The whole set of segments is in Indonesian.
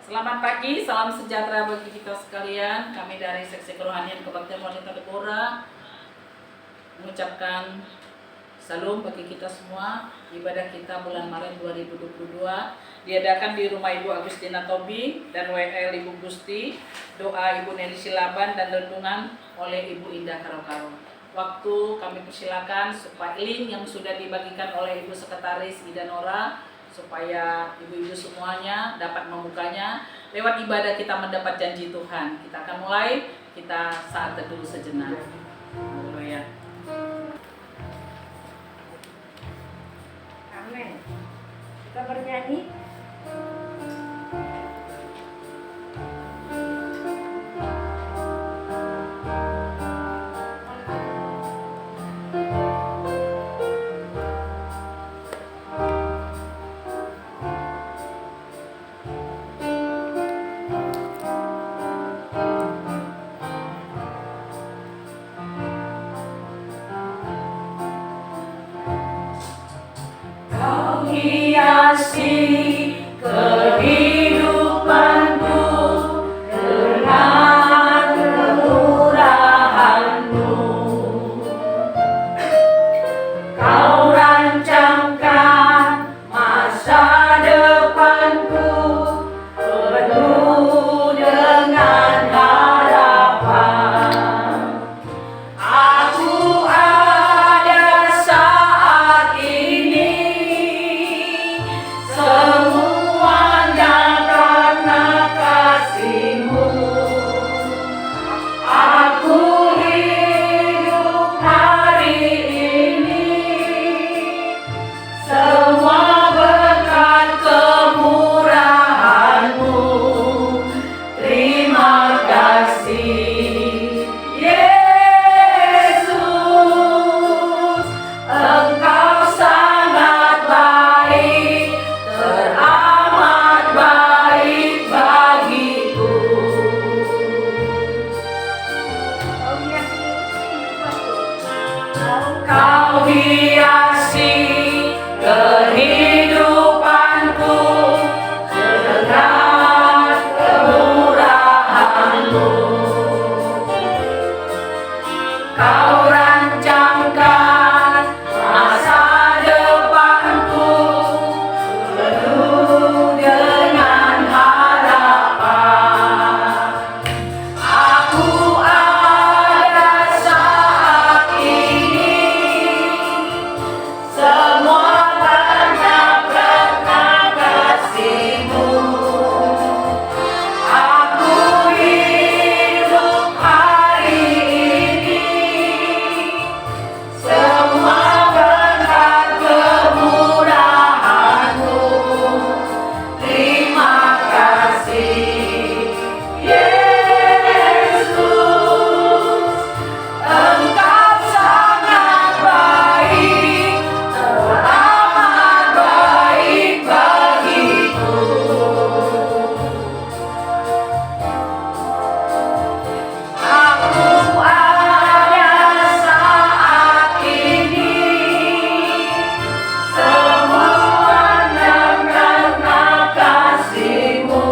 Selamat pagi, salam sejahtera bagi kita sekalian. Kami dari Seksi Kerohanian Kebaktian Wanita Deborah mengucapkan salam bagi kita semua. Ibadah kita bulan Maret 2022 diadakan di rumah Ibu Agustina Tobi dan WL Ibu Gusti, doa Ibu Nelly Silaban dan renungan oleh Ibu Indah Karo-Karo. Waktu kami persilakan supaya link yang sudah dibagikan oleh Ibu Sekretaris Ida Nora supaya ibu-ibu semuanya dapat membukanya. Lewat ibadah kita mendapat janji Tuhan. Kita akan mulai, kita saat teduh sejenak. Haleluya. Amin. Kita bernyanyi. Hiasi kehidupanku dengan kemurahan-Mu. Kau rancangkan masa depanku penuh dengan harapan. Aku ada saat ini semuanya karena kasih-Mu. Aku hidup hari ini semua berkat kemurahan-Mu. Terima kasih Yesus, Engkau sangat baik, teramat baik bagiku. Kau hiasi kehidupanku dengan kemurahan-Mu. Kau rancangkan masa depanku penuh dengan harapan. Aku ada saat ini semua karena kasih-Mu. Aku hidup hari ini semua berkat kemurahan-Mu. Terima kasih Yesus, Engkau sangat baik, teramat baik bagiku. Aku ada saat ini semuanya karena kasih-Mu.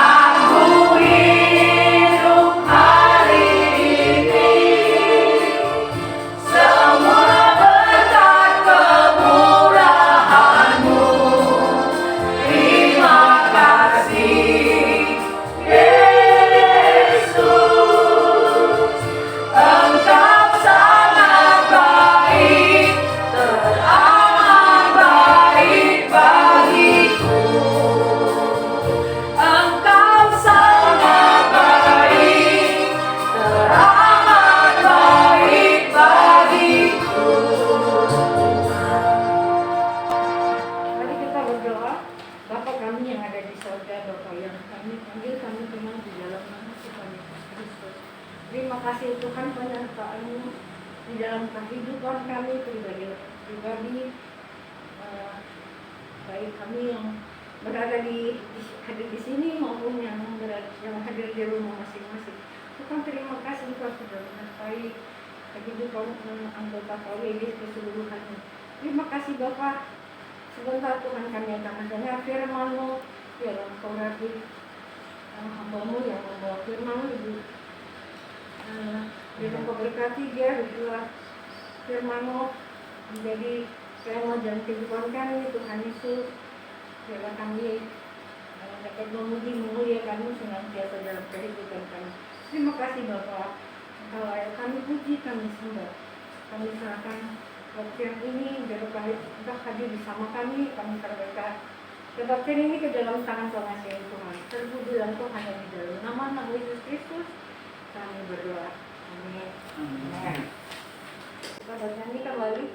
Aku hidup hari ini semua berkat kemurahan-Mu. Terima kasih Yesus, Engkau sangat baik, teramat baik bagiku. Engkau sangat baik, teramat baik bagiku. Mari kita berdoa. Bapa kami yang ada di sorga, Bapa yang kami panggil, kami kenal di dalam nama Tuhan Yesus Kristus. Terima kasih Tuhan penyertaan-Mu di dalam kehidupan kami pribadi, baik kami yang berada hadir di sini maupun yang hadir di rumah masing-masing. Tuhan terima kasih Engkau sudah menyertai kehidupan anggota KWD keseluruhannya. Terima kasih Bapak. Sebentar Tuhan kami akan mendengar firman-Mu dalam Torah hambamu yang membawa firman Ibu. Biar Engkau berkati dia itulah firman-Mu menjadi rema dan kehidupan kami, Tuhan Yesus. Biarlah kami dapat memuji memuliakan-Mu senantiasa dalam kehidupan kami. Terima kasih Bapa. Engkau layak kami puji, kami sembah. Kami serahkan waktu yang ini, biarlah Engkau hadir bersama kami serahkan kebaktian ini ke dalam tangan pengasih Tuhan. Terpuji dalam Tuhan yang di dalam nama Yesus Kristus kami berdoa. Amin. Amin. Kita bernyanyi kembali.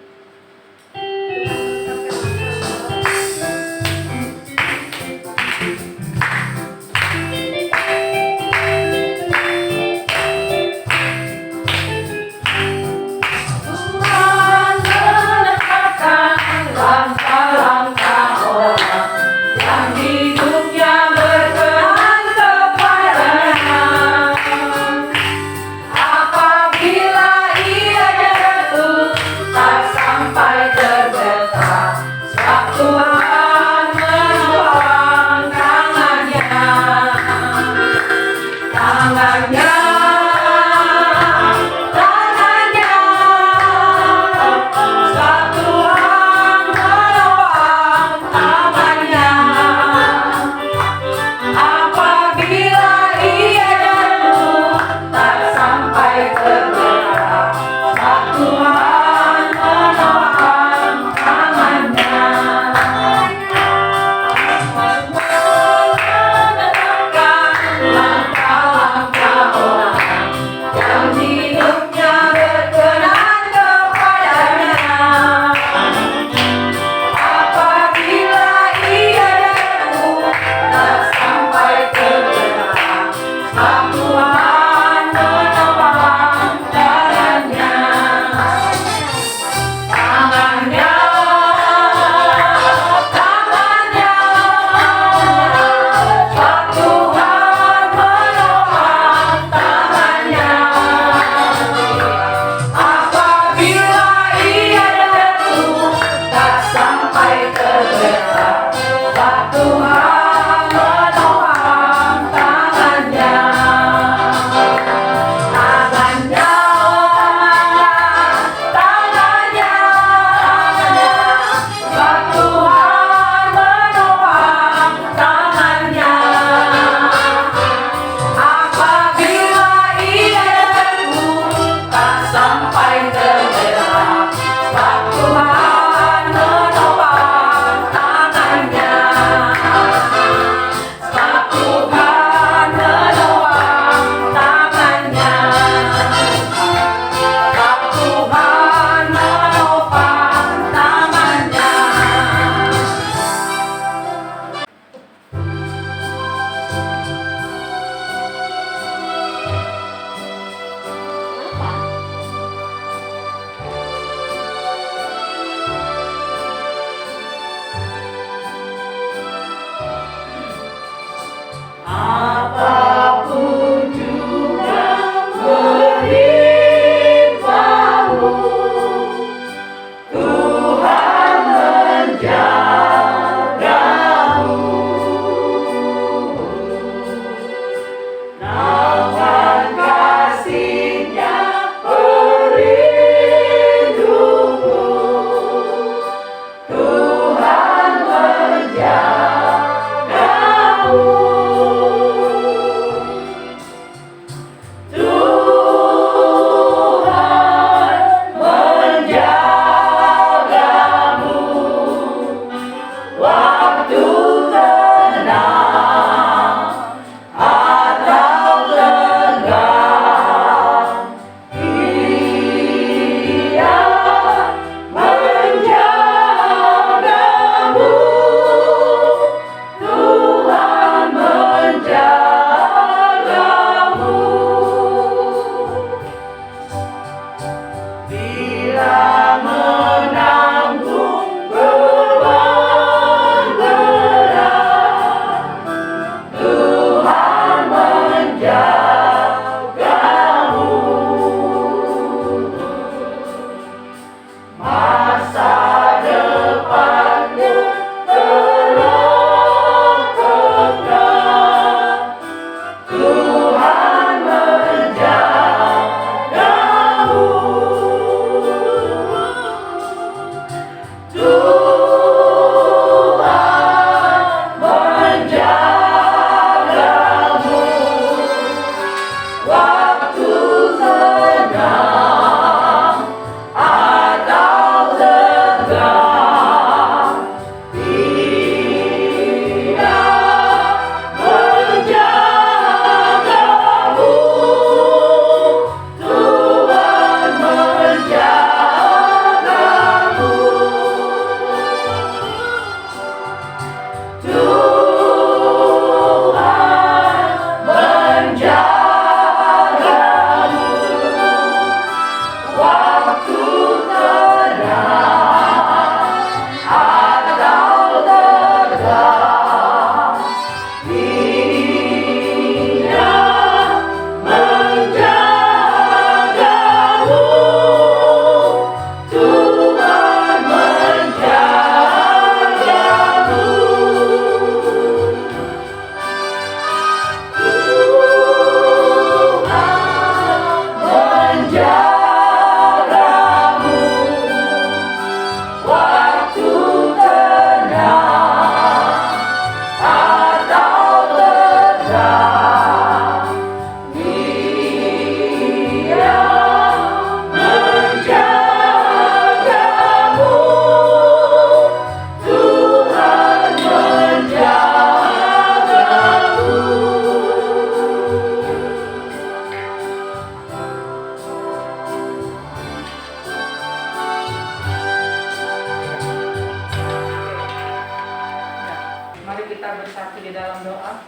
kita bersatu di dalam doa.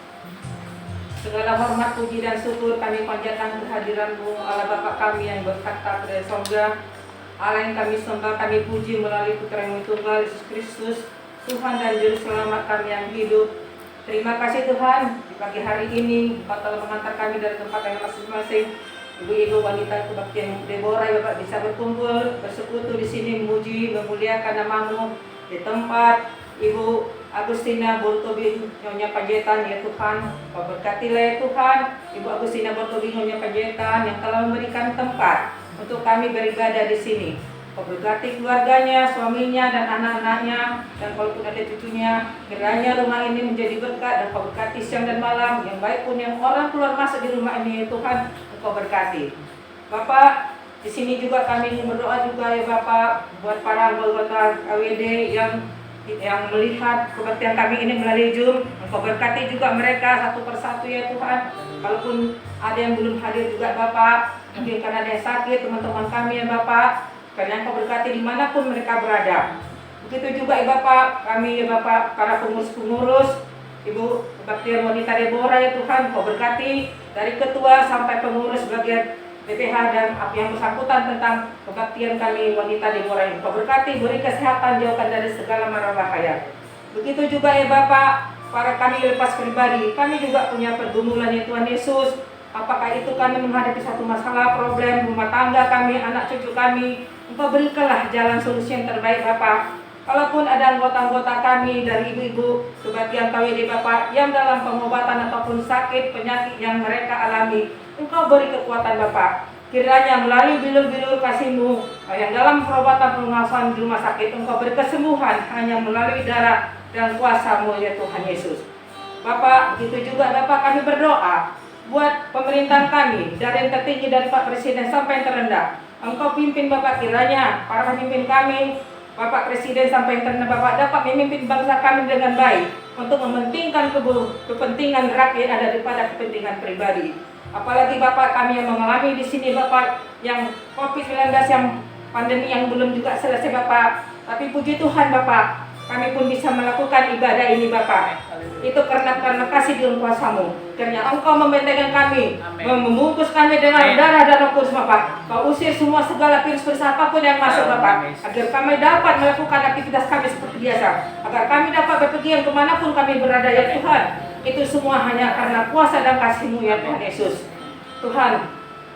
Segala hormat, puji dan syukur kami panjatkan kehadiran-Mu, Allah Bapa kami yang berkata dari sorga. Allah yang kami sembah, kami puji melalui Putra-Mu Tunggal Yesus Kristus, Tuhan dan Juru Selamat kami yang hidup. Terima kasih Tuhan, di pagi hari ini Engkau telah mengantar kami dari tempat yang masing-masing. Ibu-ibu wanita kebaktian Deborah ya Bapak bisa berkumpul, bersekutu di sini, memuji, memuliakan nama-Mu di tempat Ibu Agustina Bortobing Nyonya Panjaitan ya Tuhan. Kau berkatilah ya Tuhan Ibu Agustina Bortobing Nyonya Panjaitan yang telah memberikan tempat untuk kami beribadah di sini. Kau berkati keluarganya, suaminya dan anak-anaknya, dan kalaupun ada cucunya, kiranya rumah ini menjadi berkat, dan Kau berkati siang dan malam, yang baik pun yang orang keluar masuk di rumah ini ya Tuhan, Kau berkati. Bapak, di sini juga kami ingin berdoa juga ya Bapak buat para anggota AWD yang melihat kebaktian kami ini melalui Zoom. Engkau berkati juga mereka satu persatu ya Tuhan. Kalaupun ada yang belum hadir juga Bapak, mungkin karena ada yang sakit, teman-teman kami ya Bapak, karena Engkau berkati dimanapun mereka berada. Begitu juga ya Bapak, kami ya Bapak, para pengurus-pengurus, Ibu Kebaktian Wanita Deborah ya Tuhan, Kau berkati dari ketua sampai pengurus bagian BPH dan yang bersangkutan tentang kebaktian kami wanita Deborah ini. Kau berkati, beri kesehatan, jauhkan dari segala mara bahaya. Begitu juga ya Bapak, para kami lepas pribadi, kami juga punya pergumulan ya Tuhan Yesus. Apakah itu kami menghadapi satu masalah, problem rumah tangga kami, anak cucu kami, Engkau berikanlah jalan solusi yang terbaik Bapak. Kalaupun ada anggota-anggota kami dari ibu-ibu kebaktian KWD Bapak yang dalam pengobatan ataupun sakit penyakit yang mereka alami, Engkau beri kekuatan Bapak. Kiranya melalui bilur-bilur kasih-Mu yang dalam perobatan pengawasan di rumah sakit, Engkau beri kesembuhan hanya melalui darah dan kuasa-Mu ya Tuhan Yesus. Bapak, begitu juga Bapak kami berdoa buat pemerintahan kami, dari yang tertinggi dari Pak Presiden sampai yang terendah. Engkau pimpin Bapak, kiranya para pemimpin kami, Bapak Presiden sampai yang terendah Bapak dapat memimpin bangsa kami dengan baik untuk mementingkan kepentingan rakyat daripada kepentingan pribadi. Apalagi Bapak kami yang mengalami di sini Bapak yang COVID-19 yang pandemi yang belum juga selesai Bapak. Tapi puji Tuhan Bapak, kami pun bisa melakukan ibadah ini Bapak. Itu karena kasih dan kuasa-Mu. Karena Engkau membentengkan kami, membungkus kami dengan darah dan Roh Kudus Bapak. Kau usir semua segala virus apapun yang masuk Bapak, agar kami dapat melakukan aktivitas kami seperti biasa, agar kami dapat berpergian kemanapun kami berada ya Tuhan. Itu semua hanya karena kuasa dan kasih-Mu ya Tuhan Yesus. Tuhan,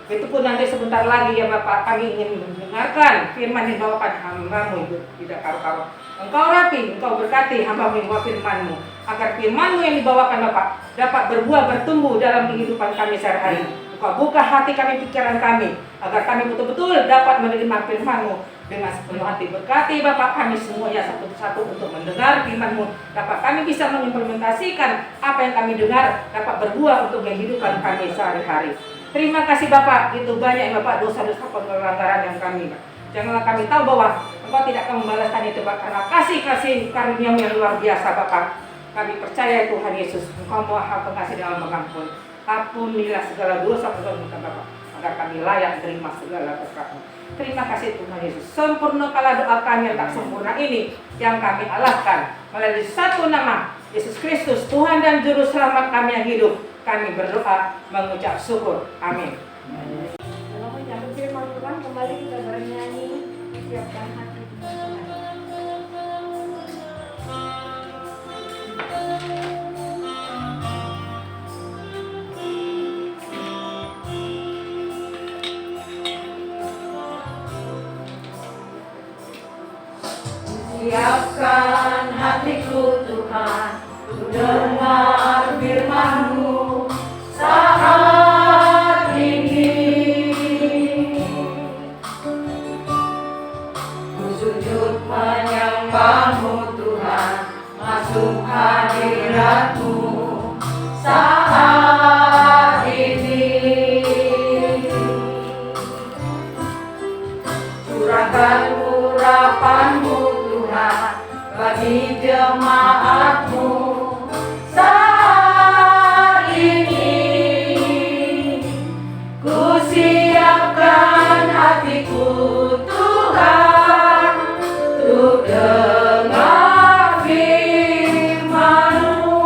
itu pun nanti sebentar lagi ya Bapak, kami ingin mendengarkan firman yang dibawakan hamba-Mu itu tidak karu-karu. Engkau rapi, Engkau berkati hamba-Mu yang bawa firman-Mu, agar firman-Mu yang dibawakan Bapak dapat berbuah bertumbuh dalam kehidupan kami sehari-hari. Engkau buka hati kami, pikiran kami, agar kami betul-betul dapat menerima firman-Mu dengan sepenuh hati. Berkati Bapak kami semuanya satu-satu untuk mendengar firman-Mu, dapat kami bisa mengimplementasikan apa yang kami dengar, dapat berbuah untuk kehidupan kami sehari-hari. Terima kasih Bapak, itu banyak Bapak dosa-dosa pelanggaran yang kami. Janganlah kami tahu bahwa Engkau tidak akan membalaskan itu Bapak, karena kasih karunia-Mu yang luar biasa Bapak. Kami percaya Tuhan Yesus, Engkau Maha Pengasih dan Pengampun. Ampunilah segala dosa Bapak, agar kami layak terima segala berkat-Mu. Terima kasih Tuhan Yesus. Sempurnakanlah doa kami yang tak sempurna ini yang kami alahkan melalui satu nama Yesus Kristus, Tuhan dan Juru Selamat kami yang hidup. Kami berdoa mengucap syukur. Amin. Kalau menyambut firman Tuhan, kembali kita bernyanyi, siapkan hati Tuhan. Siapkan hatiku Tuhan, ku dengar firman-Mu saat ini. Ku sujud menyembah-Mu Tuhan, masuk hadirat-Mu saat ini. Curahkan urapan-Mu bagi jemaat-Mu saat ini. Ku siapkan hatiku Tuhan, untuk dengar firman-Mu.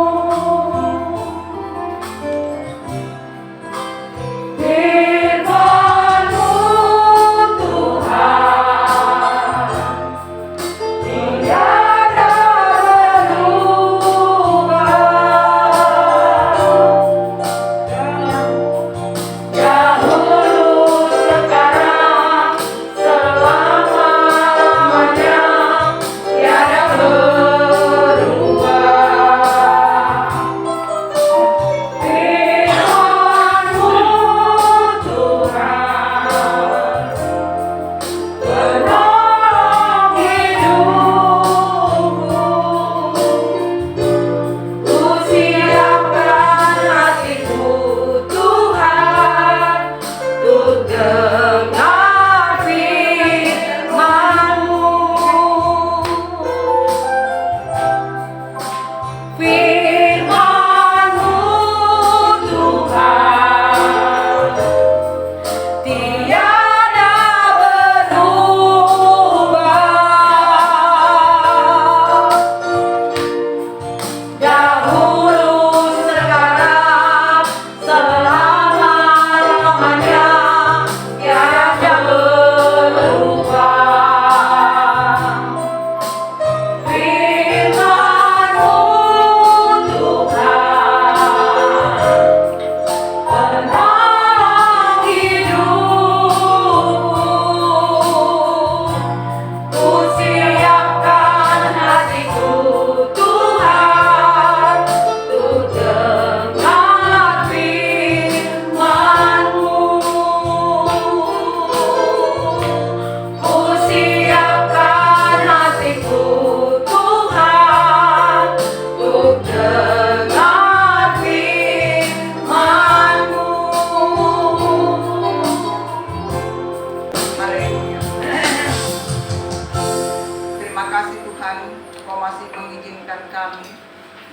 kami,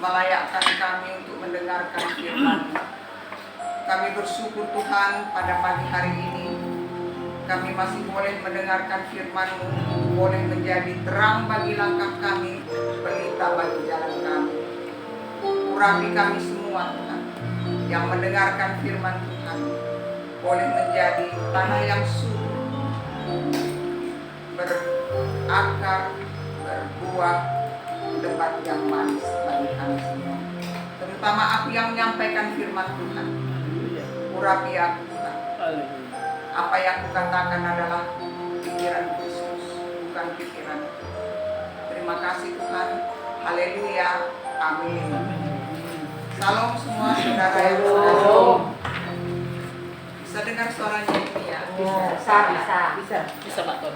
melayakkan kami untuk mendengarkan firman-Mu. Kami bersyukur Tuhan pada pagi hari ini kami masih boleh mendengarkan firman-Mu, boleh menjadi terang bagi langkah kami, pelita bagi jalan kami. Urapi kami semua Tuhan, yang mendengarkan firman Tuhan, boleh menjadi tanah yang subur, berakar, berbuah, tempat yang manis bagi kami semua. Terutama aku yang menyampaikan firman Tuhan. Urapi aku Tuhan. Apa yang kukatakan adalah pikiran Kristus, bukan pikiran. Terima kasih Tuhan. Haleluya. Amin. Salam semua saudara yang berkasih. Bisa dengar suaranya ini ya? Bisa Pak Ton.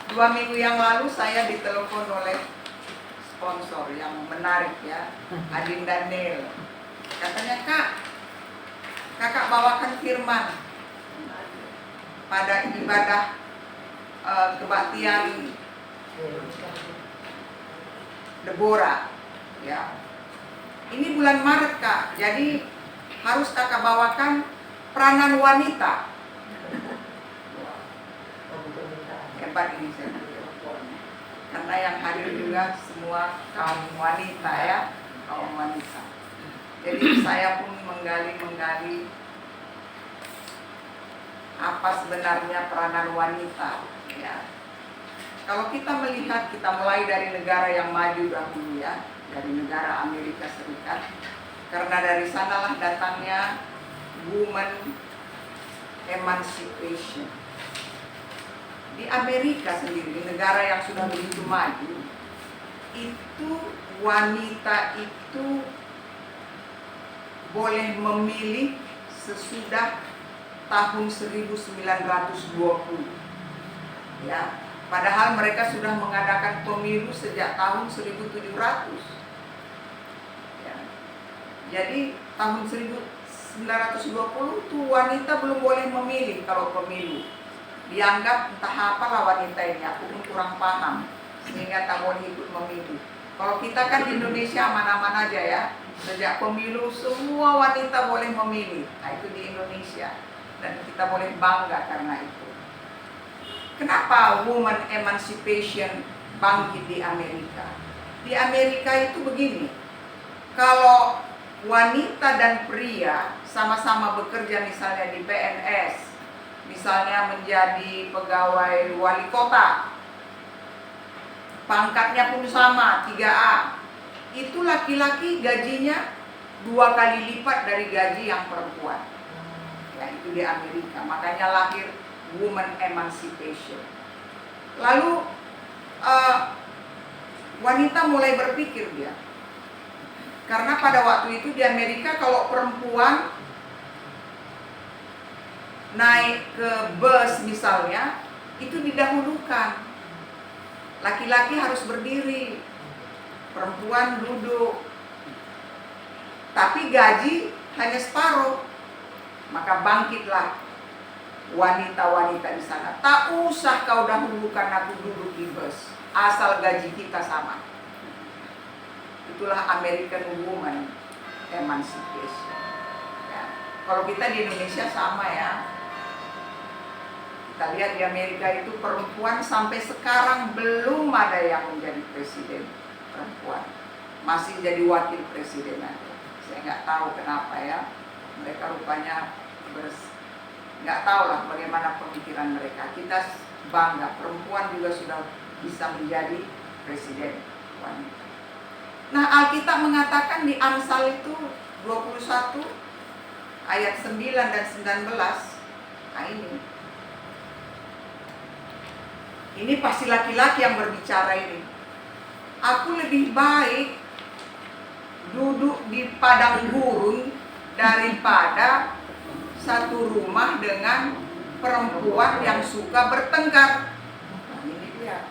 2 minggu yang lalu saya ditelepon oleh sponsor yang menarik ya, Adinda Neil. Katanya, kakak bawakan firman pada ibadah kebaktian Deborah ya. Ini bulan Maret Kak, jadi harus kakak bawakan peranan wanita. Hebat ini saya telepon. Karena yang hadir juga semua kaum wanita ya, kaum wanita. Jadi saya pun menggali apa sebenarnya peranan wanita ya. Kalau kita melihat, kita mulai dari negara yang maju dahulu ya, dari negara Amerika Serikat, karena dari sanalah datangnya woman emancipation. Di Amerika sendiri, di negara yang sudah begitu maju, itu wanita itu boleh memilih sesudah tahun 1920 ya, padahal mereka sudah mengadakan pemilu sejak tahun 1700 ya. Jadi tahun 1920 tuh wanita belum boleh memilih kalau pemilu, dianggap entah apalah wanita ini, aku pun kurang paham, sehingga tak boleh ikut memilih. Kalau kita kan di Indonesia aman-aman aja ya, sejak pemilu semua wanita boleh memilih. Nah itu di Indonesia, dan kita boleh bangga karena itu. Kenapa woman emancipation bangkit di Amerika? Di Amerika itu begini, kalau wanita dan pria sama-sama bekerja misalnya di PNS, misalnya menjadi pegawai wali kota, pangkatnya pun sama 3A, itu laki-laki gajinya 2 kali lipat dari gaji yang perempuan ya, itu di Amerika. Makanya lahir woman emancipation. Lalu wanita mulai berpikir dia, karena pada waktu itu di Amerika kalau perempuan naik ke bus misalnya, itu didahulukan. Laki-laki harus berdiri, perempuan duduk, tapi gaji hanya separuh. Maka bangkitlah wanita-wanita di sana. Tak usah kau dahulukan aku duduk di bus, asal gaji kita sama. Itulah American Woman Emancipation ya. Kalau kita di Indonesia sama ya. Kita lihat di Amerika itu perempuan sampai sekarang belum ada yang menjadi presiden perempuan, masih jadi wakil presiden aja. Saya nggak tahu kenapa ya, mereka rupanya nggak tahu lah bagaimana pemikiran mereka. Kita bangga perempuan juga sudah bisa menjadi presiden wanita. Nah Alkitab mengatakan di Amsal itu 21 ayat 9 dan 19. Nah ini pasti laki-laki yang berbicara ini. Aku lebih baik duduk di padang gurun daripada satu rumah dengan perempuan yang suka bertengkar. Nah, ini dia.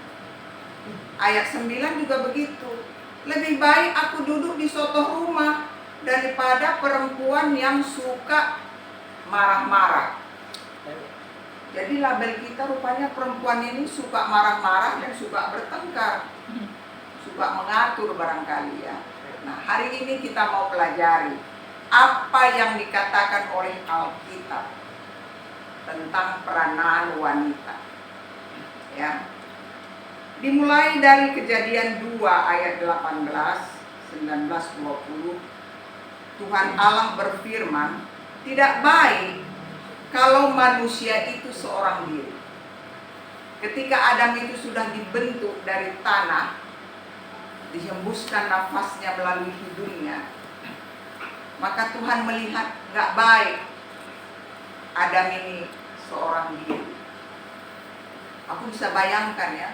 Ayat 9 juga begitu. Lebih baik aku duduk di suatu rumah daripada perempuan yang suka marah-marah. Jadi label kita rupanya perempuan ini suka marah-marah dan suka bertengkar. juga mengatur barangkali ya. Nah, hari ini kita mau pelajari apa yang dikatakan oleh Alkitab tentang peranan wanita. Ya. Dimulai dari Kejadian 2 ayat 18, 19, 20. Tuhan Allah berfirman, tidak baik kalau manusia itu seorang diri. Ketika Adam itu sudah dibentuk dari tanah, dihembuskan nafasnya melalui hidungnya, maka Tuhan melihat nggak baik Adam ini seorang diri. Aku bisa bayangkan ya,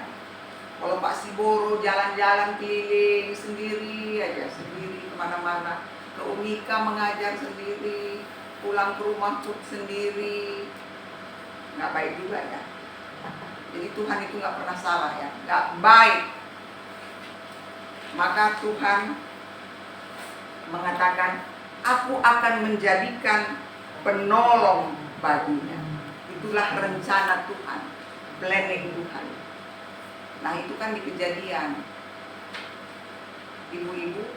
kalau Pak Siboro jalan-jalan keliling sendiri aja, sendiri kemana-mana, ke Umika mengajar sendiri, pulang ke rumah pun sendiri, nggak baik juga ya. Jadi Tuhan itu nggak pernah salah ya, nggak baik. Maka Tuhan mengatakan, aku akan menjadikan penolong baginya. Itulah rencana Tuhan, planning Tuhan. Nah itu kan di Kejadian. Ibu-ibu,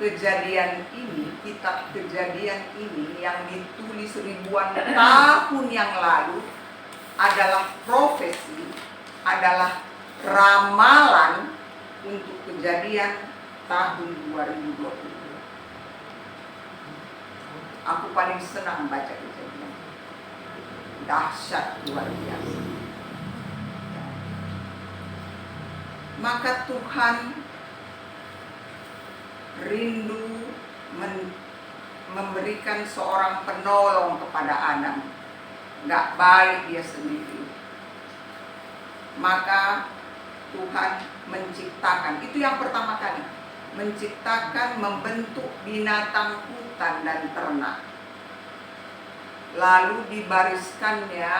Kejadian ini, kitab Kejadian ini yang ditulis ribuan tahun yang lalu adalah profesi, adalah ramalan untuk kejadian tahun 2022. Aku paling senang baca Kejadian. Dahsyat, luar biasa. Maka Tuhan rindu memberikan seorang penolong kepada Adam. Nggak baik dia sendiri. Maka Tuhan menciptakan, itu yang pertama kali, menciptakan, membentuk binatang hutan dan ternak. Lalu dibariskannya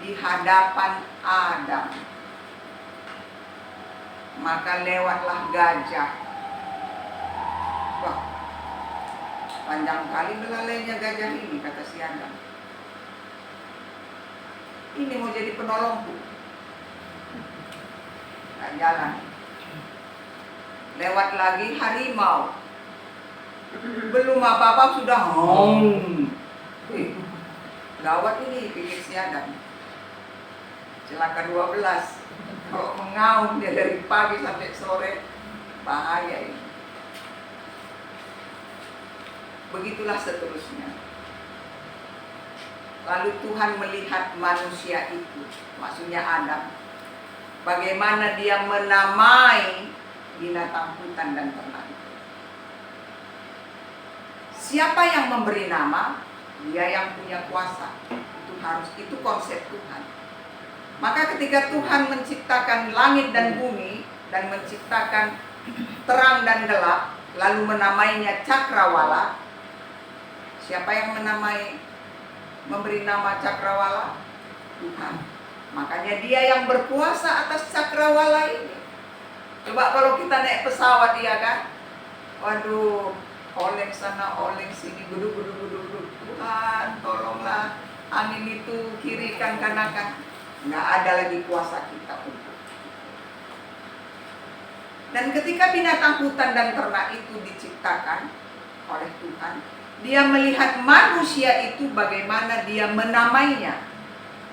di hadapan Adam. Maka lewatlah gajah. Wah, panjang kali belalainya gajah ini, kata si Adam. Ini mau jadi penolongku. Nggak jalan. Lewat lagi harimau. Belum apa-apa sudah gawat ini, pikir si Adam. Celaka 12. Kalau mengaum dia dari pagi sampai sore, bahaya ini. Begitulah seterusnya. Lalu Tuhan melihat manusia itu, maksudnya Adam, bagaimana dia menamai binatang hutan dan ternak. Siapa yang memberi nama? Dia yang punya kuasa. Itu konsep Tuhan. Maka ketika Tuhan menciptakan langit dan bumi dan menciptakan terang dan gelap, lalu menamainya Cakrawala. Siapa yang memberi nama Cakrawala? Tuhan. Makanya dia yang berkuasa atas Cakrawala ini. Coba kalau kita naik pesawat, ya kan? Waduh, oleng sana, oleng sini, guduk. Tuhan, tolonglah, angin itu kiri kan kanan kan. Nggak ada lagi kuasa kita untuk. Dan ketika binatang hutan dan ternak itu diciptakan oleh Tuhan, dia melihat manusia itu bagaimana dia menamainya.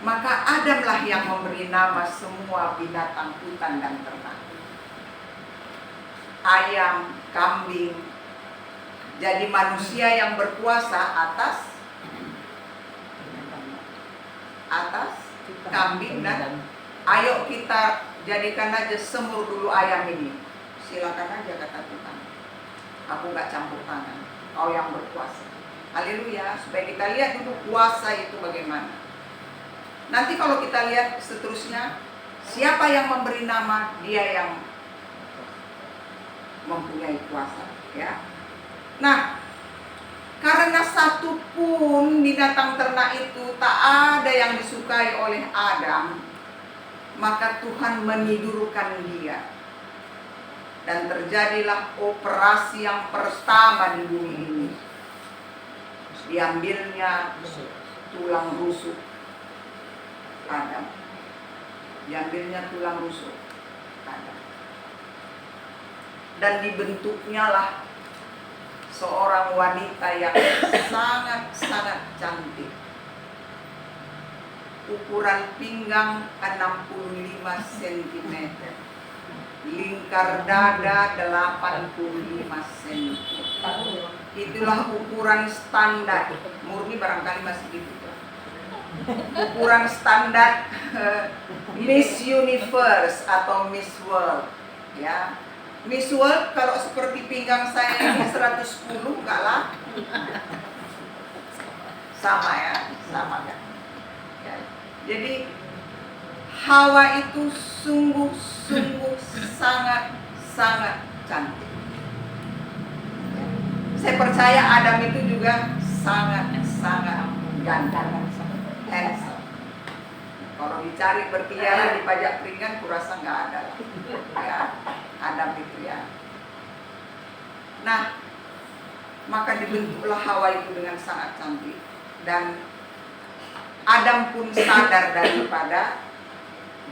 Maka Adamlah yang memberi nama semua binatang hutan dan ternak. Ayam, kambing. Jadi manusia yang berkuasa atas kambing dan ayo kita jadikan aja semur dulu ayam ini. Silakan aja, kata Tuhan. Aku gak campur tangan. Kau yang berkuasa. Haleluya. Supaya kita lihat dulu kuasa itu bagaimana. Nanti kalau kita lihat seterusnya, siapa yang memberi nama, dia yang mempunyai kuasa, ya. Nah, karena satu pun binatang ternak itu tak ada yang disukai oleh Adam, maka Tuhan menidurkan dia. Dan terjadilah operasi yang pertama di bumi ini. Diambilnya tulang rusuk Adam. Diambilnya tulang rusuk Adam. dan dibentuknya lah seorang wanita yang sangat-sangat cantik. Ukuran pinggang 65 cm, lingkar dada 85 cm. Itulah ukuran standar. Murni barangkali masih gitu. Ukuran standar Miss Universe atau Miss World, ya. Miss World kalau seperti pinggang saya ini 110 enggak lah. Sama ya, sama kan. Ya. Jadi Hawa itu sungguh-sungguh sangat cantik. Saya percaya Adam itu juga sangat ganteng, handsome. Kalau dicari berkeliaran di pajak peringan, kurasa nggak ada lah. Ya, Adam itu ya. Nah, maka dibentuklah Hawa itu dengan sangat cantik, dan Adam pun sadar daripada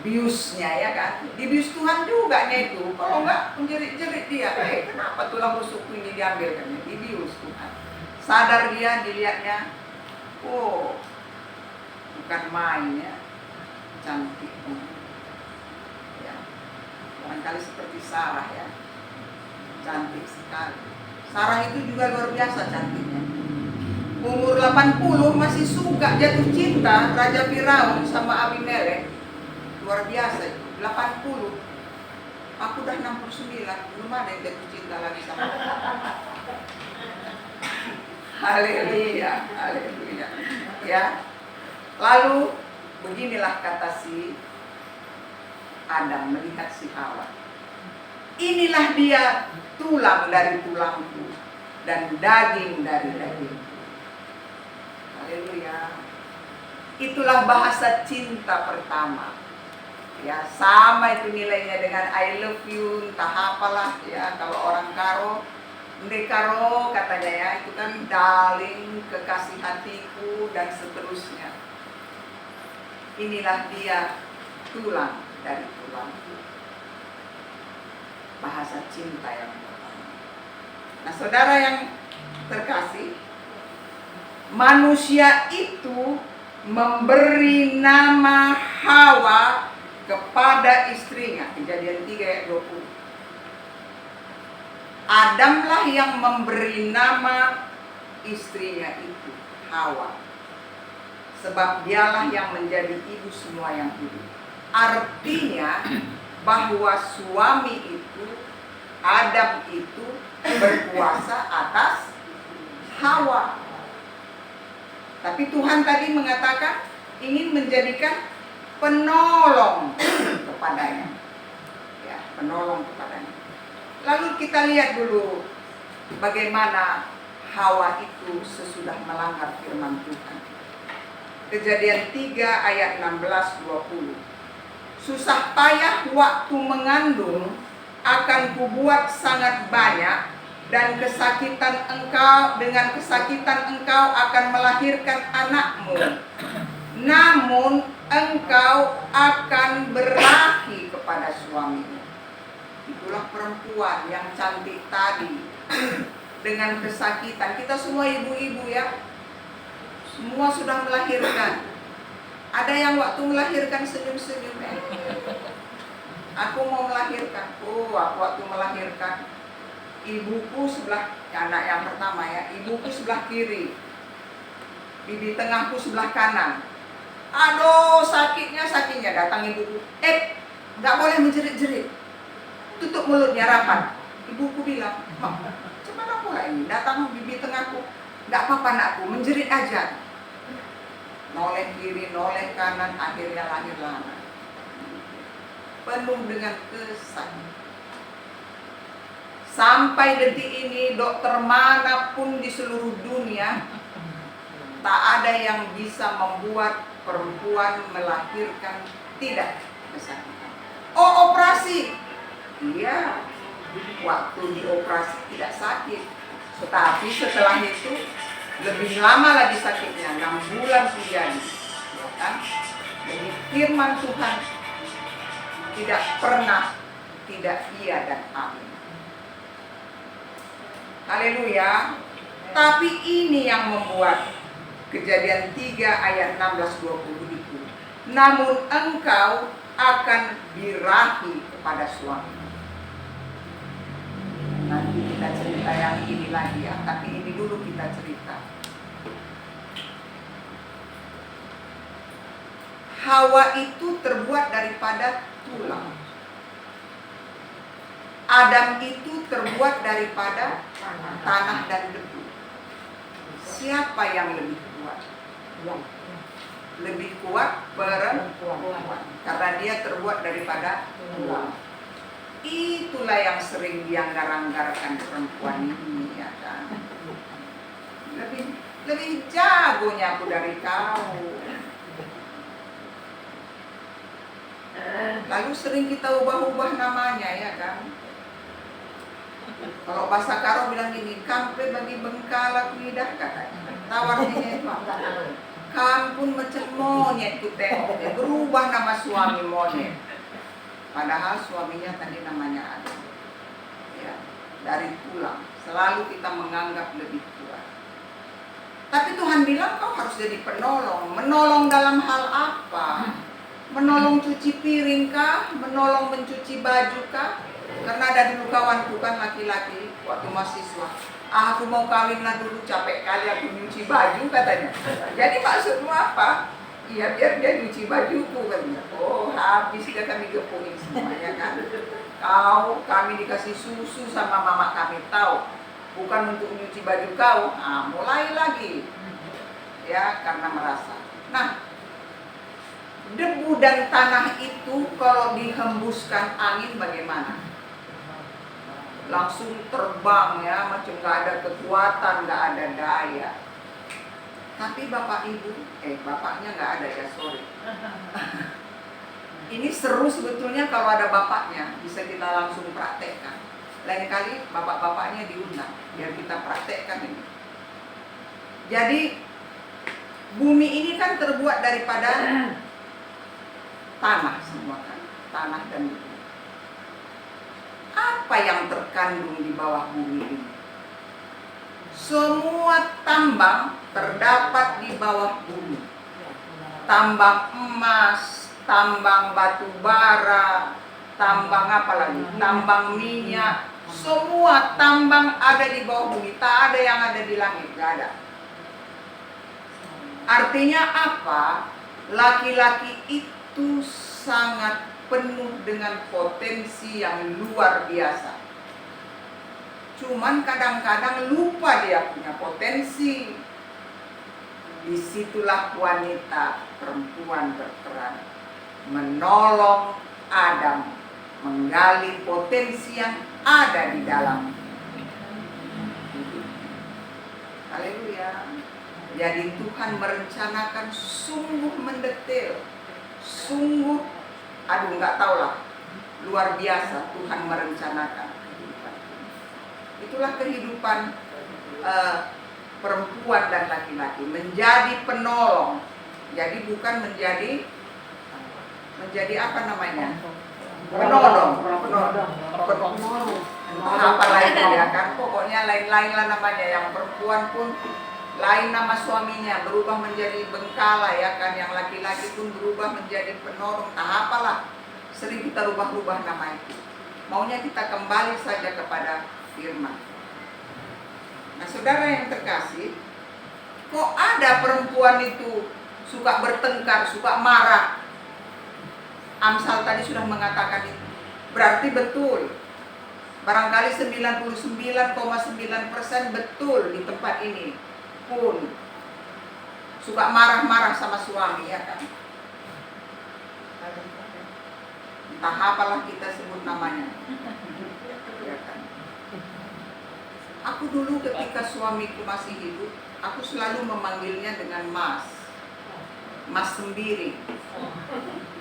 biusnya, ya kan? Dibius Tuhan juga nya itu. Kalau nggak menjerit-jerit dia, kenapa tulang rusukku ini diambil kan? Dibius Tuhan. Sadar dia, dilihatnya, oh, bukan main ya, cantik. Ya. Barangkali seperti Sarah ya, cantik sekali. Sarah itu juga luar biasa cantiknya. Umur 80 masih suka jatuh cinta Raja Firaun sama Abimelek. Luar biasa itu, 80. Aku udah 69, belum ada yang jatuh cinta lagi sama aku. Haleluya, haleluya. Ya. Lalu beginilah kata si Adam melihat si Hawa. Inilah dia, tulang dari tulangku dan daging dari dagingku. Haleluya. Itulah bahasa cinta pertama. Ya, sama itu nilainya dengan I love you, entah apalah ya. Kalau orang Karo, Karo katanya ya, itu kan darling, kekasih hatiku dan seterusnya. Inilah dia, tulang dari tulangku. Bahasa cinta yang pertama. Nah, saudara yang terkasih, manusia itu memberi nama Hawa kepada istrinya. Kejadian 3 ayat 20. Adamlah yang memberi nama istrinya itu, Hawa. Sebab dialah yang menjadi ibu semua yang hidup. Artinya bahwa suami itu, Adam itu berkuasa atas Hawa. Tapi Tuhan tadi mengatakan ingin menjadikan penolong kepadanya. Ya, penolong kepadanya. Lalu kita lihat dulu bagaimana Hawa itu sesudah melanggar firman Tuhan. Kejadian 3 ayat 16-20. Susah payah waktu mengandung akan kubuat sangat banyak, dan kesakitan engkau, dengan kesakitan engkau akan melahirkan anakmu. Namun engkau akan berahi kepada suamimu. Itulah perempuan yang cantik tadi dengan kesakitan. Kita semua ibu-ibu ya, semua sudah melahirkan. Ada yang waktu melahirkan senyum-senyum. Aku mau melahirkan. Oh, aku waktu melahirkan, ibuku sebelah, anak yang pertama ya, ibuku sebelah kiri, bibi tengahku sebelah kanan. Aduh, sakitnya, datang ibuku. Nggak boleh menjerit-jerit, tutup mulutnya rapat. Ibuku bilang, gimana pula ini? Datang bibi tengahku, nggak apa-apa nakku, menjerit aja. Noleh kiri, noleh kanan, akhirnya lahirlah anak. Penuh dengan kesakitan. Sampai detik ini dokter manapun di seluruh dunia tak ada yang bisa membuat perempuan melahirkan tidak kesakitan. Oh, operasi. Iya, waktu dioperasi tidak sakit. Tetapi setelah itu lebih lama lagi sakitnya, 6 bulan terjadi. Ya kan? Jadi firman Tuhan tidak pernah tidak iya dan amin. Haleluya. Tapi ini yang membuat Kejadian 3 ayat 16-20 itu. Namun engkau akan birahi kepada suami. Nanti kita cerita yang ini lagi ya, tapi ini dulu kita cerita. Hawa itu terbuat daripada tulang. Adam itu terbuat daripada tanah dan debu. Siapa yang lebih kuat? Lebih kuat perempuan, karena dia terbuat daripada tulang. Itulah yang sering dianggar-anggarkan perempuan ini, ya kan? Lebih jagonya aku dari kau. Lalu sering kita ubah-ubah namanya, ya kan? Kalau bahasa Karo bilang gini, kampe bagi bengkala kuidah katanya. Tawarnya itu apa? Kampun macam monyet itu tengok, berubah nama suami monyet. Padahal suaminya tadi namanya Adam. Ya, dari tulang. Selalu kita menganggap lebih kuat. Tapi Tuhan bilang kau harus jadi penolong. Menolong dalam hal apa? Menolong cuci piring kah? Menolong mencuci baju kah? Karena ada dulu kawanku kan laki-laki waktu mahasiswa. Aku mau kawin lah dulu, capek kali aku nyuci baju katanya. Jadi maksudmu apa? Iya biar dia nyuci bajuku katanya. Oh habis dia kami gepuin semuanya kan. Kami dikasih susu sama mama kami tahu. Bukan untuk nyuci baju kau. Mulai lagi. Ya karena merasa. Nah debu dan tanah itu kalau dihembuskan angin bagaimana? Langsung terbang ya, macam gak ada kekuatan, gak ada daya. Tapi bapak ibu, bapaknya gak ada ya, sorry. Ini seru sebetulnya kalau ada bapaknya, bisa kita langsung praktekkan. Lain kali bapak-bapaknya diundang, biar kita praktekkan ini. Jadi bumi ini kan terbuat daripada tanah semua kan, tanah dan debu. Apa yang terkandung di bawah bumi ini? Semua tambang terdapat di bawah bumi. Tambang emas, tambang batu bara, tambang apa lagi? Tambang minyak. Semua tambang ada di bawah bumi. Tak ada yang ada di langit, gak ada. Artinya apa? Laki-laki itu sangat penuh dengan potensi yang luar biasa. Cuman kadang-kadang lupa dia punya potensi. Disitulah wanita, perempuan berperan menolong Adam menggali potensi yang ada di dalam. Haleluya. Jadi Tuhan merencanakan sungguh mendetail, sungguh nggak tahu lah, luar biasa Tuhan merencanakan kehidupan. Itulah kehidupan perempuan dan laki-laki, menjadi penolong. Jadi bukan menjadi apa namanya? Penodong. Entah apa lainnya ya kan, pokoknya lain-lain lah namanya. Yang perempuan pun lain nama suaminya, berubah menjadi bengkala ya kan. Yang laki-laki pun berubah menjadi penolong. Nah apalah, sering kita rubah-rubah nama itu. Maunya kita kembali saja kepada firman. Nah saudara yang terkasih, kok ada perempuan itu suka bertengkar, suka marah? Amsal tadi sudah mengatakan itu. Berarti betul. Barangkali 99,9% betul di tempat ini pun suka marah-marah sama suami ya kan. Entah apalah kita sebut namanya. Ya kan. Aku dulu ketika suamiku masih hidup, aku selalu memanggilnya dengan Mas. Mas sendiri.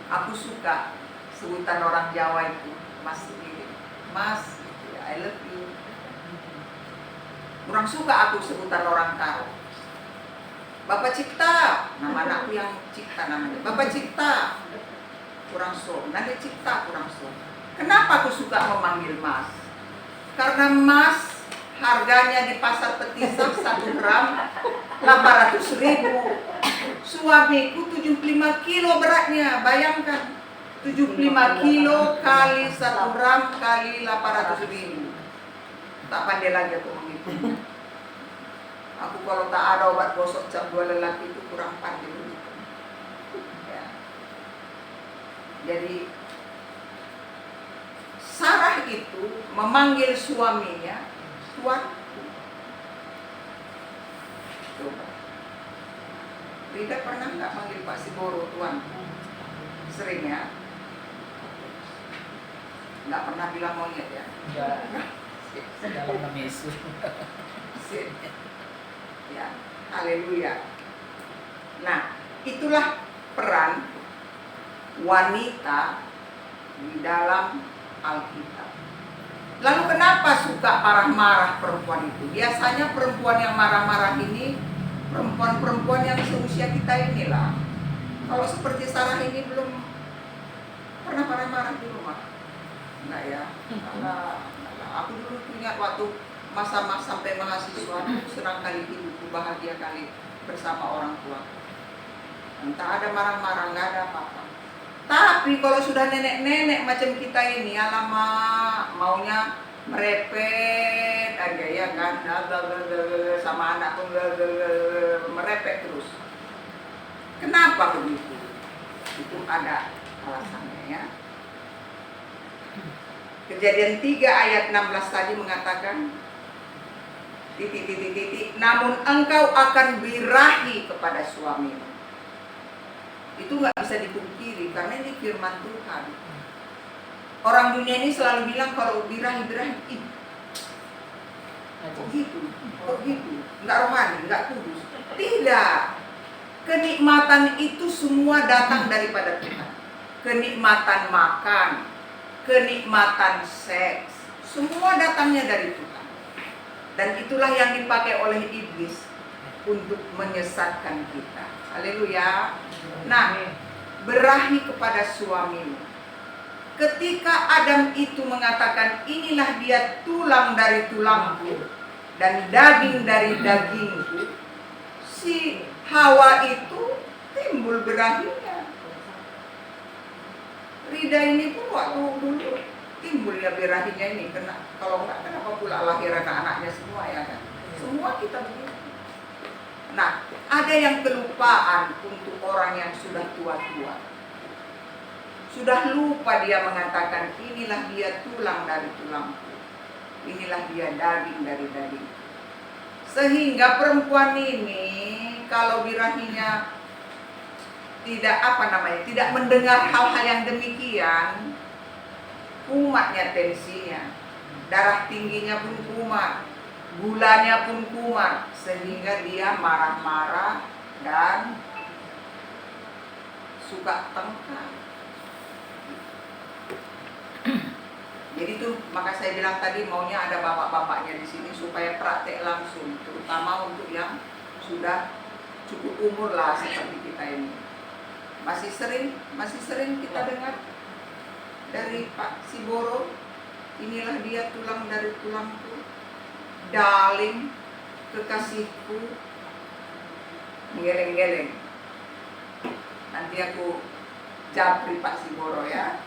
Aku suka sebutan orang Jawa itu, Mas sendiri. Mas, I love you. Kurang suka aku sebutan orang Karo. Bapak Cipta, nama anakku yang Cipta namanya. Bapak Cipta, kurang so. Nanti Cipta kurang so. Kenapa aku suka memanggil Mas? Karena Mas harganya di pasar Petisah 1 gram 800.000. Suamiku 75 kilo beratnya, bayangkan 75 kilo kali 1 gram kali 800.000. Tak pandai lagi aku menghitung. Aku kalau tak ada obat gosok cap 2 lelaki itu kurang pandai menghitung. Ya. Jadi Sarah itu memanggil suaminya tuanku. Coba. Rida pernah nggak manggil Pak Siboro tuanku? Sering ya? Nggak pernah bilang monyet ya? Enggak. Dalam nama Yesus. Sip. Ya, haleluya. Nah, itulah peran wanita di dalam Alkitab. Lalu kenapa suka marah-marah perempuan itu? Biasanya perempuan yang marah-marah ini perempuan-perempuan yang seusia kita inilah. Kalau seperti Sarah ini belum pernah marah-marah di rumah. Enggak ya? Karena aku dulu ingat waktu masa-masa sampai mahasiswa, senang kali hidupku, bahagia kali bersama orang tua. Entah ada marah-marah, nggak ada apa-apa. Tapi kalau sudah nenek-nenek macam kita ini, alamak, maunya merepet aja ya kan, sama anak pun merepet terus. Kenapa begitu? Itu ada alasannya ya. Kejadian 3 ayat 16 tadi mengatakan namun engkau akan birahi kepada suamimu. Itu nggak bisa dipungkiri karena ini firman Tuhan. Orang dunia ini selalu bilang kalau birahi kok gitu, nggak rohani, nggak kudus. Tidak. Kenikmatan itu semua datang daripada Tuhan. Kenikmatan makan, kenikmatan seks, semua datangnya dari Tuhan. Dan itulah yang dipakai oleh iblis untuk menyesatkan kita. Haleluya. Nah, berahi kepada suamimu. Ketika Adam itu mengatakan, inilah dia tulang dari tulangku dan daging dari dagingku, si Hawa itu timbul berahinya. Rida ini pun waktu dulu timbul ya birahinya ini, karena kalau enggak kenapa pula lahir anak-anaknya semua ya kan? Semua kita begitu. Nah, ada yang kelupaan untuk orang yang sudah tua-tua. Sudah lupa dia mengatakan, inilah dia tulang dari tulangku, inilah dia daging dari daging. Sehingga perempuan ini kalau birahinya tidak mendengar hal-hal yang demikian, kumatnya tensinya, darah tingginya pun kumat, gulanya pun kumat, sehingga dia marah-marah dan suka tengkar. Jadi itu maka saya bilang tadi maunya ada bapak-bapaknya di sini supaya praktek langsung, terutama untuk yang sudah cukup umur lah seperti kita ini. Masih sering kita dengar dari Pak Siboro, inilah dia tulang dari tulangku, darling, kekasihku, geleng-geleng. Nanti aku japri Pak Siboro ya,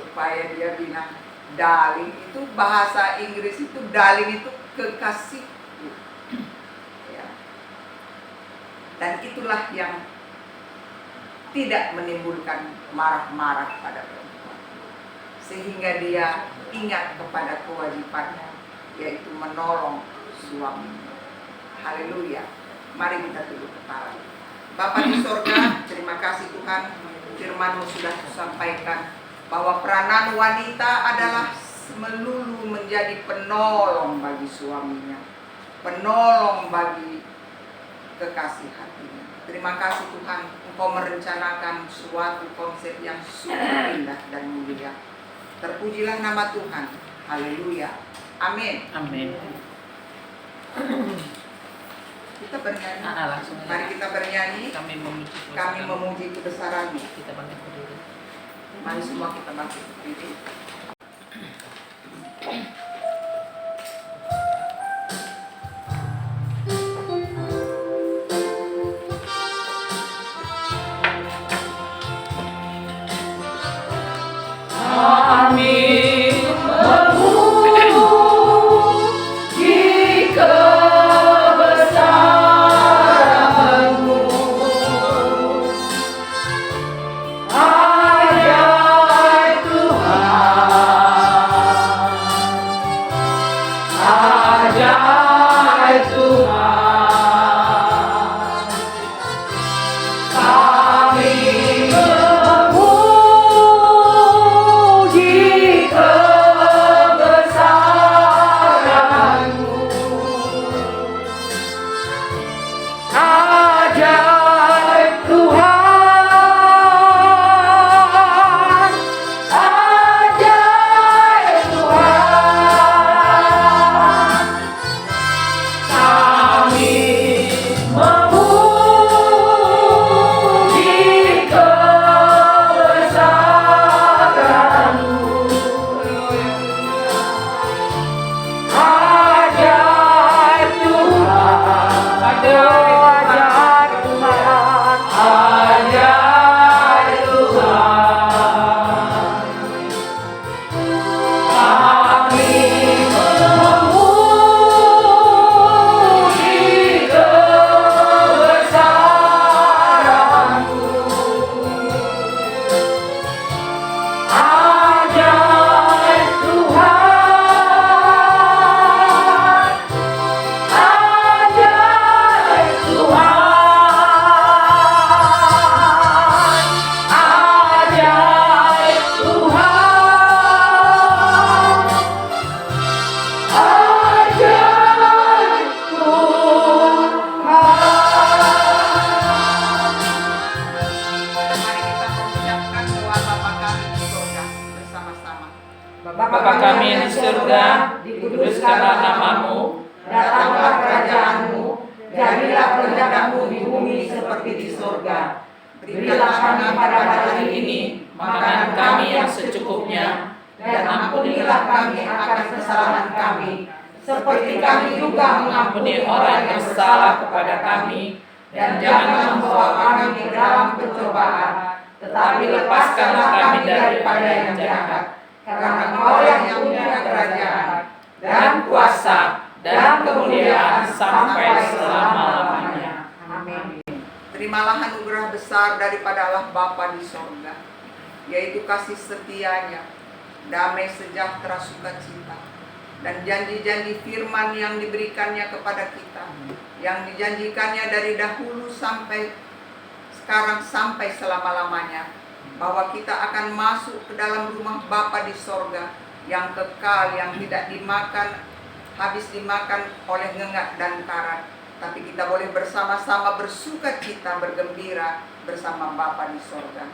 supaya dia bilang darling. Itu bahasa Inggris itu darling itu kekasihku ya. Dan itulah yang tidak menimbulkan marah-marah pada perempuan, sehingga dia ingat kepada kewajibannya, yaitu menolong suaminya. Haleluya. Mari kita tunduk kepala. Bapa di sorga, terima kasih Tuhan, firman-Mu sudah disampaikan bahwa peranan wanita adalah melulu menjadi penolong bagi suaminya, penolong bagi kekasih hatinya. Terima kasih Tuhan, Engkau merencanakan suatu konsep yang sungguh indah dan mulia. Terpujilah nama Tuhan. Haleluya. Amin. Amin. Kita bernyanyi. Langsung aja. Mari kita bernyanyi. Kami memuji kebesaran-Mu. Kita bangkit berdiri. Mari semua kita bangkit berdiri. surga, dikuduskanlah namamu, datanglah kerajaanmu, jadilah kehendakmu di bumi seperti di surga. Berilah kami pada hari ini makanan kami yang secukupnya, dan ampunilah kami akan kesalahan kami, seperti kami juga mengampuni orang yang salah kepada kami, dan jangan membawa kami ke dalam pencobaan, tetapi lepaskanlah kami daripada yang jahat. Karena Engkau yang punya kerajaan, dan kuasa, dan kemuliaan sampai selama-lamanya. Amin. Terimalah anugerah besar daripada Allah Bapa di sorga, yaitu kasih setianya, damai sejahtera sukacita, dan janji-janji firman yang diberikannya kepada kita, yang dijanjikannya dari dahulu sampai sekarang sampai selama-lamanya, bahwa kita akan masuk ke dalam rumah Bapa di sorga yang kekal, yang tidak habis dimakan oleh ngengak dan karat, tapi kita boleh bersama-sama bersuka cita, bergembira bersama Bapa di sorga.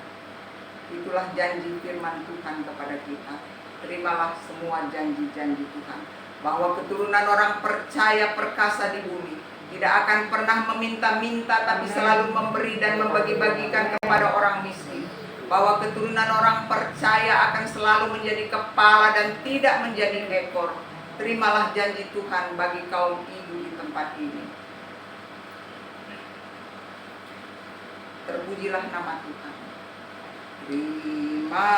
Itulah janji firman Tuhan kepada kita. Terimalah semua janji-janji Tuhan, bahwa keturunan orang percaya perkasa di bumi tidak akan pernah meminta-minta, tapi selalu memberi dan membagi-bagikan kepada orang miskin. Bahwa keturunan orang percaya akan selalu menjadi kepala dan tidak menjadi ekor. Terimalah janji Tuhan bagi kaum ibu di tempat ini. Terpujilah nama Tuhan. Terima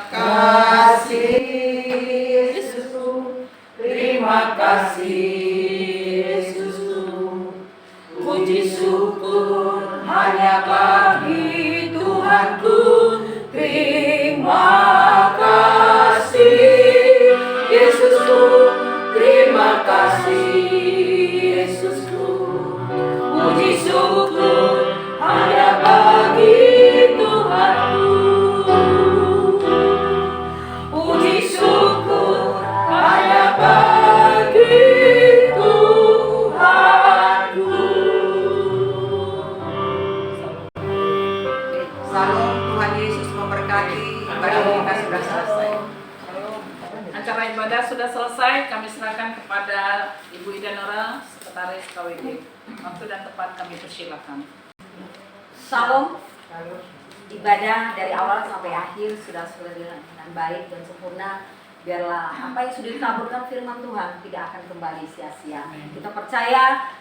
kasih Yesus, terima kasih Yesus. Puji syukur hanya bagi Tuhanku. Terima kasih Yesusku, terima kasih Yesusku. Puji syukur hanya bagi Tuhanku. Puji syukur hanya bagi Tuhanku. Salam, Tuhan Yesus memberkati. Ibadah kita sudah selesai. Acara ibadah sudah selesai, kami serahkan kepada Ibu Ida Nora, Sekretaris KWD. Waktu dan tempat kami persilakan. Salam. Ibadah dari awal sampai akhir sudah dengan baik dan sempurna. Biarlah apa yang sudah ditaburkan firman Tuhan tidak akan kembali sia-sia. Kita percaya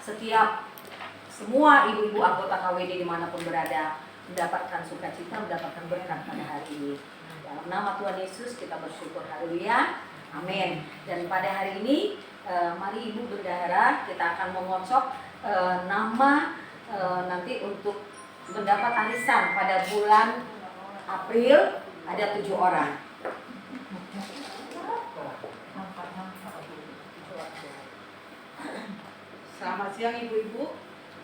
semua ibu-ibu anggota KWD dimanapun berada mendapatkan sukacita, mendapatkan berkat pada hari ini. Dalam nama Tuhan Yesus kita bersyukur, haleluya, amin. Dan pada hari ini mari Ibu Bendahara kita akan mengocok nama nanti untuk mendapat arisan pada bulan April ada 7 orang. Selamat siang ibu-ibu.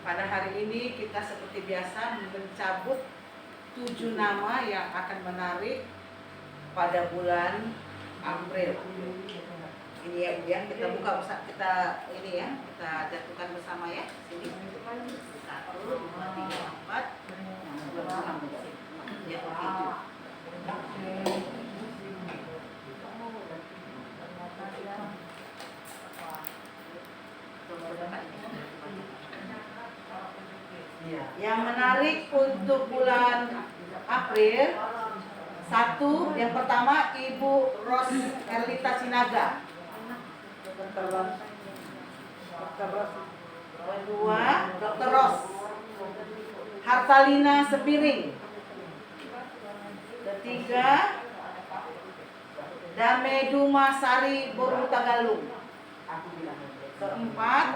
Pada hari ini kita seperti biasa mencabut 7 nama yang akan menarik pada bulan April. Ini ya Bu ya, kita buka kita ini ya, kita jatuhkan bersama ya. Sini. 1, 2, 3, 4. Ya, yang menarik untuk bulan April, 1, yang pertama Ibu Ros Erlita Sinaga. Kedua, Dr. Ros Hartalina Sepiring. Ketiga, Dameduma Sari Boru Tagalung. Keempat,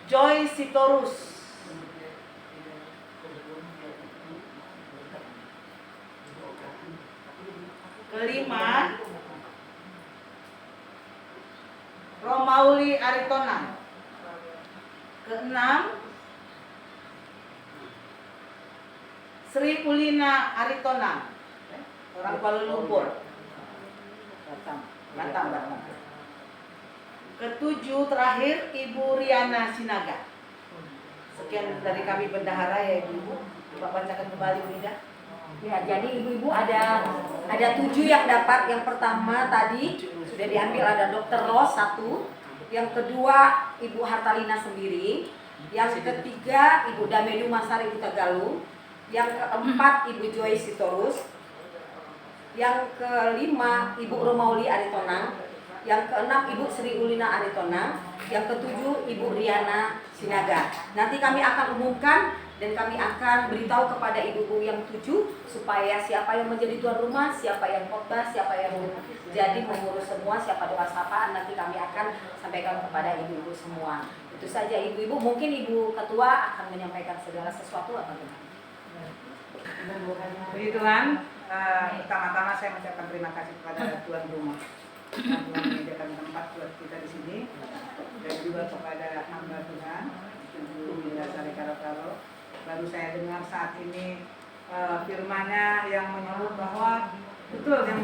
Joy Sitorus. Kelima, Romauli Aritona. Keenam, Sri Ulina Aritona, orang Kuala Lumpur. Batam. Ketujuh terakhir Ibu Riana Sinaga. Sekian dari kami bendahara ya Ibu. Coba bacakan kembali Ida. Ya, jadi ibu-ibu ada 7 yang dapat. Yang pertama tadi sudah diambil ada Dr. Ros 1, yang kedua Ibu Hartalina sendiri, yang ketiga Ibu Damedu Masari Utagalung, yang keempat Ibu Joyce Sitorus, yang kelima Ibu Romauli Aritonang, yang keenam Ibu Sri Ulina Aritonang, yang ketujuh Ibu Riana Sinaga. Nanti kami akan umumkan dan kami akan beritahu kepada ibu-ibu yang 7 supaya siapa yang menjadi tuan rumah, siapa yang khotbah, siapa yang jadi mengurus semua, siapa doa sapaan, nanti kami akan sampaikan kepada ibu-ibu semua. Itu saja ibu-ibu, mungkin ibu ketua akan menyampaikan segala sesuatu atau bagaimana? Puji Tuhan, pertama-tama saya mengucapkan terima kasih kepada tuan rumah yang telah menyediakan tempat buat kita di sini, dan juga kepada hamba Tuhan Ibu Bila Sari Karo. Baru saya dengar saat ini firman-Nya yang menyebut bahwa betul yang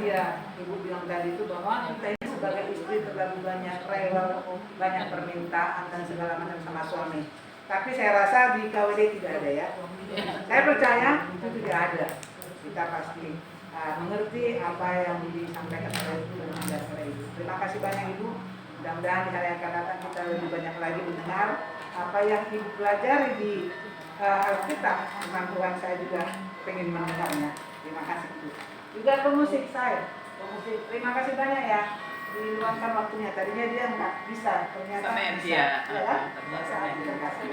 ibu bilang tadi itu, bahwa kita ini sebagai istri terlalu banyak rewel, banyak permintaan dan segala macam sama suami. Tapi saya rasa di KWD tidak ada ya. Saya percaya itu tidak ada. Kita pasti mengerti apa yang disampaikan oleh Ibu dan oleh Ibu. Terima kasih banyak Ibu. Mudah-mudahan di hari yang akan datang kita lebih banyak lagi mendengar apa yang Ibu pelajari di Alkitab. Firman Tuhan saya juga pengen mendengarnya. Terima kasih Ibu. Juga pemusik saya. Terima kasih banyak ya. Diluangkan waktunya. Tadinya dia nggak bisa, ternyata bisa. Ya, terima kasih.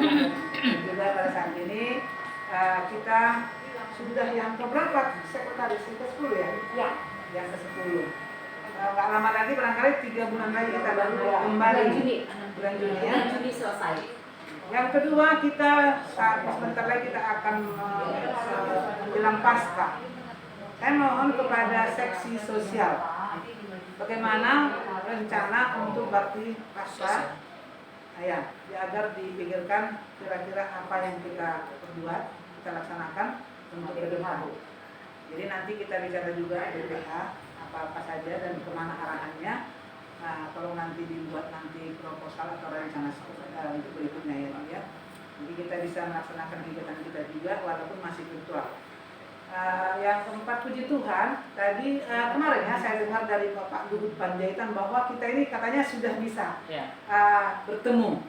Juga pada saat ini kita sudah yang keberapa sekretaris? Yang ke-10 ya? Ya, Yang ke-10. Nggak lama lagi, barangkali 3 bulan lagi kita baru kembali. Bulan Juni ya. bulan Juni selesai. Yang kedua, kita sebentar lagi kita akan menjelang Paskah. Saya mohon kepada seksi sosial, bagaimana rencana untuk bakti Paskah, ya, agar dipikirkan kira-kira apa yang kita perbuat, kita laksanakan untuk ke depan. Jadi nanti kita bicara juga BPH apa-apa saja dan kemana arahannya. Nah, kalau nanti dibuat nanti proposal atau rencana untuk berikutnya ya. Jadi kita bisa melaksanakan kegiatan kita juga walaupun masih virtual. Yang keempat, puji Tuhan, tadi kemarin ya saya dengar dari Bapak Luhut Panjaitan bahwa kita ini katanya sudah bisa bertemu.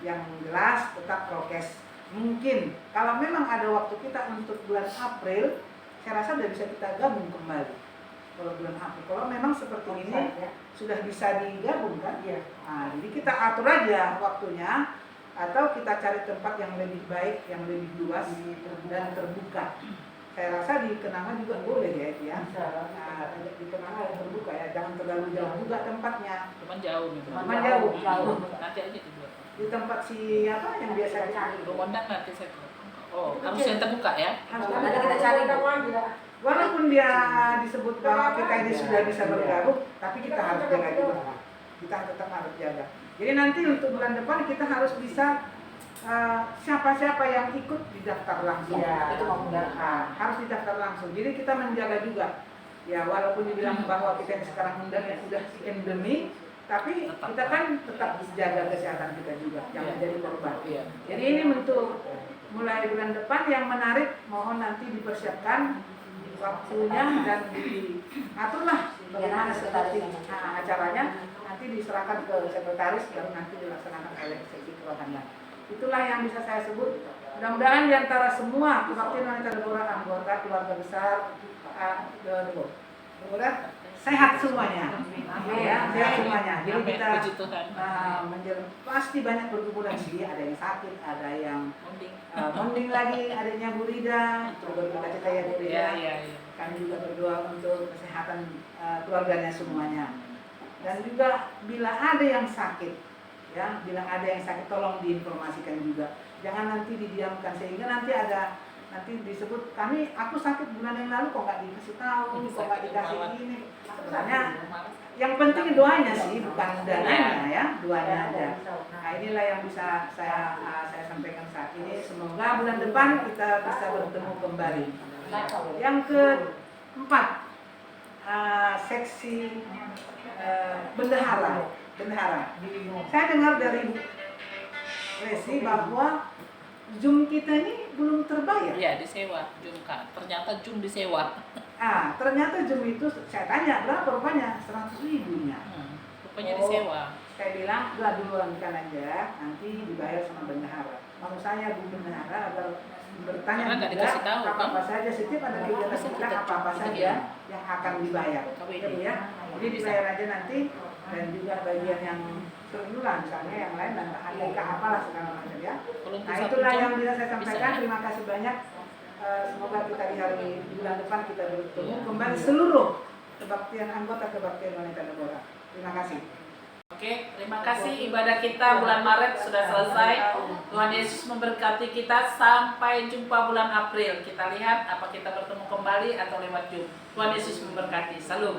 Yang jelas tetap prokes. Mungkin kalau memang ada waktu kita untuk bulan April, saya rasa sudah bisa kita gabung kembali. Kalau bulan April, kalau memang seperti ini sudah bisa digabung kan? Nah, jadi kita atur aja waktunya, atau kita cari tempat yang lebih baik, yang lebih luas dan terbuka. Saya rasa di Kenanga juga boleh ya, Nah, di Kenanga yang terbuka ya, jangan terlalu jauh juga tempatnya. Cuman jauh nih. Cuman jauh. Nanti aja dibuat. Di tempat siapa yang biasa cari? Rumondang nanti saya. Oh, harus yang terbuka ya? Harus Nanti kita cari. Walaupun dia disebut bahwa kita ini sudah bisa bergabung, tapi kita harus jaga juga. Kita tetap harus jaga. Jadi nanti untuk bulan depan kita harus bisa siapa-siapa yang ikut didaftar langsung. Itu mau Harus didaftar langsung. Jadi kita menjaga juga. Ya, walaupun dibilang bahwa kita ini sekarang sudah endemi, tapi kita kan tetap jaga kesehatan kita juga, jangan jadi korban. Jadi ini untuk mulai bulan depan yang menarik, mohon nanti dipersiapkan waktunya dan diaturlah bagaimana seperti acaranya, nanti diserahkan ke sekretaris dan nanti dilaksanakan oleh seksi kerohanian. Itulah yang bisa saya sebut. Mudah-mudahan diantara semua kebaktian wanita Deborah, anggota keluarga besar Deborah sehat semuanya. Ya, sehat semuanya. Jadi kita pasti banyak bergumulan sih. Ada yang sakit, ada yang mending lagi, adanya Bu Rida, berduka cita ya Bu Rida. Kami juga berdoa untuk kesehatan keluarganya semuanya. Dan juga bila ada yang sakit, ya, bila ada yang sakit tolong diinformasikan juga. Jangan nanti didiamkan sehingga nanti disebut aku sakit bulan yang lalu kok nggak dikasih tahu, kok nggak dikasih ini. Sebenarnya yang penting doanya sih, bukan dananya ya, doanya aja. Nah, inilah yang bisa saya sampaikan saat ini. Semoga bulan depan kita bisa bertemu kembali. Yang keempat, seksi bendahara. Saya dengar dari Resi bahwa Zoom kita ini belum terbayar. Iya, disewa Zoom Kak. Ternyata Zoom disewa. Ternyata Zoom itu saya tanya berapa rupanya 100.000-nya. Rupanya Oh. disewa. Saya bilang udah duluan kan aja, nanti dibayar sama bendahara. Mau saya Bu Bendahara agar bertanya Karena nggak juga dikasih tahu, apa-apa saja setiap ada kegiatan Bisa kita kita apa-apa cek saja ya. yang akan dibayar. KWD. Ya, Bu, ya. Jadi dibayar aja nanti dan juga bagian yang terdulang misalnya yang lain dan ADK apalah segala macam ya. Kalau untuk Nah satu itulah jam, yang bisa saya bisa sampaikan. ya? Terima kasih banyak. Semoga kita di hari bulan depan kita bertemu Iya. kembali seluruh kebaktian anggota kebaktian wanita negara. Terima kasih. Oke, terima kasih ibadah kita bulan Maret sudah selesai. Tuhan Yesus memberkati kita sampai jumpa bulan April. Kita lihat apa kita bertemu kembali atau lewat Zoom. Tuhan Yesus memberkati. Salam.